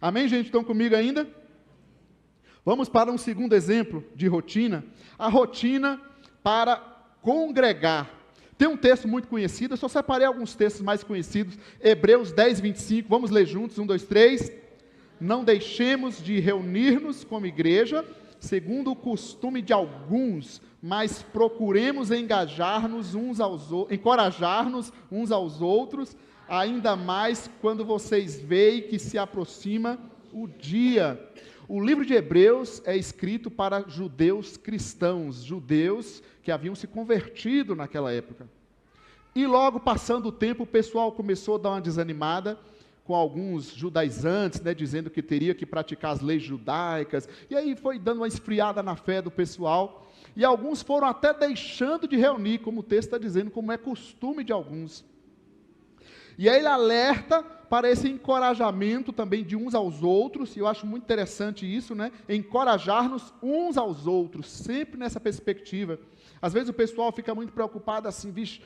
Amém, gente? Estão comigo ainda? Vamos para um segundo exemplo de rotina. A rotina para congregar. Tem um texto muito conhecido, eu só separei alguns textos mais conhecidos. Hebreus 10, 25. Vamos ler juntos, 1, 2, 3. Não deixemos de reunir-nos como igreja, segundo o costume de alguns, mas procuremos encorajar-nos uns aos outros, ainda mais quando vocês veem que se aproxima o dia. O livro de Hebreus é escrito para judeus cristãos, judeus que haviam se convertido naquela época. E logo passando o tempo, o pessoal começou a dar uma desanimada, com alguns judaizantes, dizendo que teria que praticar as leis judaicas, e aí foi dando uma esfriada na fé do pessoal, e alguns foram até deixando de reunir, como o texto está dizendo, como é costume de alguns. E aí ele alerta para esse encorajamento também de uns aos outros, e eu acho muito interessante isso, encorajar-nos uns aos outros, sempre nessa perspectiva. Às vezes o pessoal fica muito preocupado assim, vixe,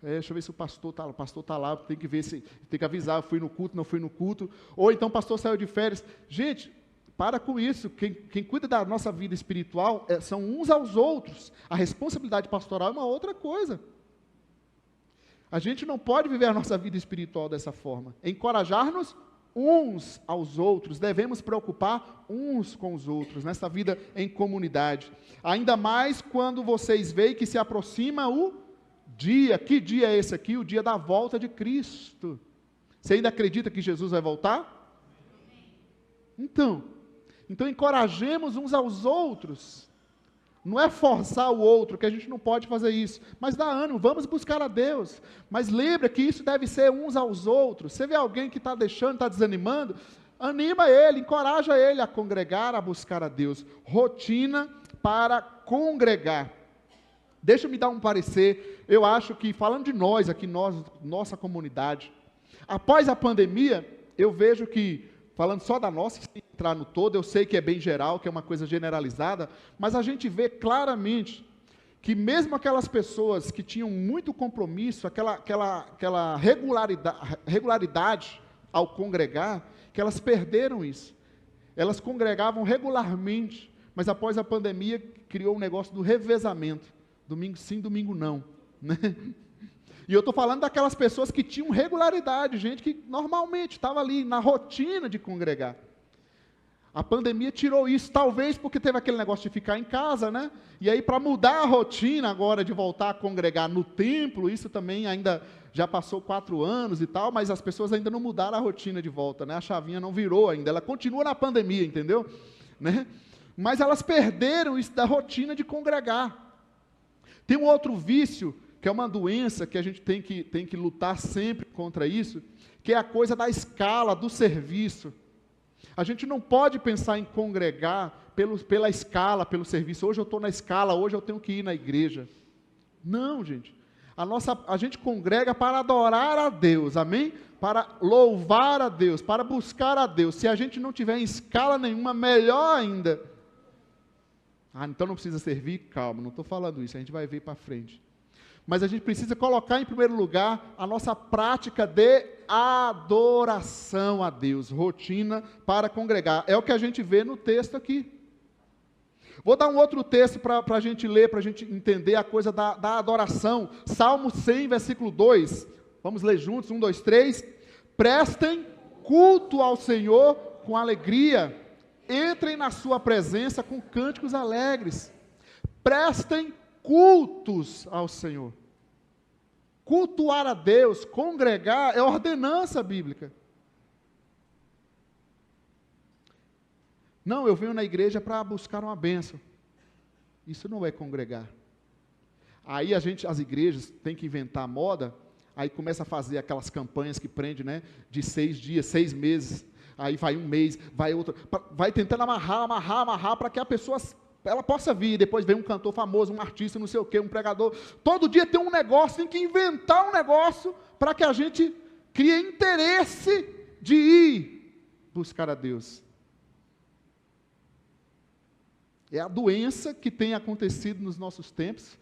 deixa eu ver se o pastor está lá, tem que ver se, tem que avisar, fui no culto, não fui no culto, ou então o pastor saiu de férias. Gente, para com isso, quem cuida da nossa vida espiritual são uns aos outros, a responsabilidade pastoral é uma outra coisa. A gente não pode viver a nossa vida espiritual dessa forma. Encorajar-nos uns aos outros, devemos preocupar uns com os outros, nessa vida em comunidade. Ainda mais quando vocês veem que se aproxima o dia. Que dia é esse aqui? O dia da volta de Cristo. Você ainda acredita que Jesus vai voltar? Então encorajemos uns aos outros. Não é forçar o outro, que a gente não pode fazer isso, mas dá ânimo, vamos buscar a Deus, mas lembra que isso deve ser uns aos outros. Você vê alguém que está deixando, está desanimando, anima ele, encoraja ele a congregar, a buscar a Deus. Rotina para congregar. Deixa eu me dar um parecer, eu acho que, falando de nós aqui, nossa comunidade, após a pandemia, eu vejo que, falando só da nossa, sem entrar no todo, eu sei que é bem geral, que é uma coisa generalizada, mas a gente vê claramente que mesmo aquelas pessoas que tinham muito compromisso, aquela regularidade ao congregar, que elas perderam isso. Elas congregavam regularmente, mas após a pandemia criou um negócio do revezamento, domingo sim, domingo não, E eu estou falando daquelas pessoas que tinham regularidade, gente que normalmente estava ali na rotina de congregar. A pandemia tirou isso, talvez porque teve aquele negócio de ficar em casa, E aí para mudar a rotina agora de voltar a congregar no templo, isso também ainda já passou 4 anos e tal, mas as pessoas ainda não mudaram a rotina de volta, A chavinha não virou ainda, ela continua na pandemia, entendeu? Mas elas perderam isso da rotina de congregar. Tem um outro vício, que é uma doença que a gente tem que lutar sempre contra isso, que é a coisa da escala, do serviço. A gente não pode pensar em congregar pela escala, pelo serviço. Hoje eu estou na escala, hoje eu tenho que ir na igreja. Não, gente. A gente congrega para adorar a Deus, amém? Para louvar a Deus, para buscar a Deus. Se a gente não tiver em escala nenhuma, melhor ainda. Então não precisa servir? Calma, não estou falando isso, a gente vai ver para frente. Mas a gente precisa colocar em primeiro lugar a nossa prática de adoração a Deus, rotina para congregar. É o que a gente vê no texto aqui. Vou dar um outro texto para a gente ler, para a gente entender a coisa da adoração. Salmo 100, versículo 2. Vamos ler juntos, 1, 2, 3. Prestem culto ao Senhor com alegria. Entrem na sua presença com cânticos alegres. Prestem cultos ao Senhor. Cultuar a Deus, congregar, é ordenança bíblica. Não, eu venho na igreja para buscar uma bênção. Isso não é congregar. Aí as igrejas têm que inventar moda, aí começa a fazer aquelas campanhas que prende, de 6 dias, 6 meses, aí vai um mês, vai outro, vai tentando amarrar, para que a pessoa ela possa vir, depois vem um cantor famoso, um artista, não sei o quê, um pregador, todo dia tem um negócio, tem que inventar um negócio, para que a gente crie interesse de ir buscar a Deus. É a doença que tem acontecido nos nossos tempos,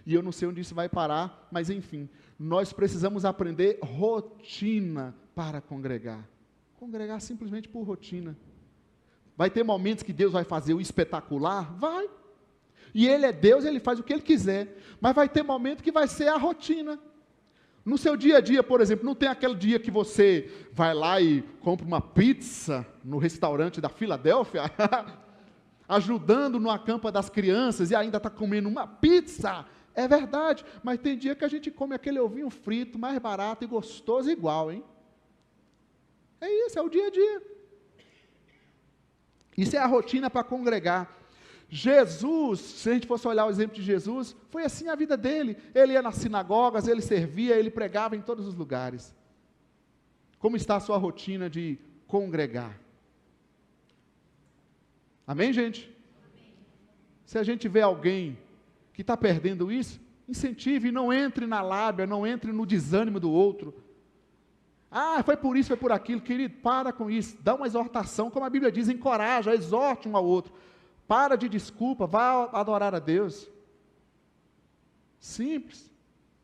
e eu não sei onde isso vai parar, mas enfim, nós precisamos aprender rotina para congregar. Congregar simplesmente por rotina. Vai ter momentos que Deus vai fazer o espetacular? Vai. E Ele é Deus, Ele faz o que Ele quiser. Mas vai ter momento que vai ser a rotina. No seu dia a dia, por exemplo, não tem aquele dia que você vai lá e compra uma pizza no restaurante da Filadélfia, ajudando no acampa das crianças e ainda está comendo uma pizza. É verdade, mas tem dia que a gente come aquele ovinho frito, mais barato e gostoso igual, hein? É isso, é o dia a dia. Isso é a rotina para congregar. Jesus, se a gente fosse olhar o exemplo de Jesus, foi assim a vida dele. Ele ia nas sinagogas, ele servia, ele pregava em todos os lugares. Como está a sua rotina de congregar? Amém, gente? Amém. Se a gente vê alguém que está perdendo isso, incentive, não entre na lábia, não entre no desânimo do outro. Ah, foi por isso, foi por aquilo, querido, para com isso, dá uma exortação, como a Bíblia diz, encoraja, exorte um ao outro. Para de desculpa, vá adorar a Deus. Simples.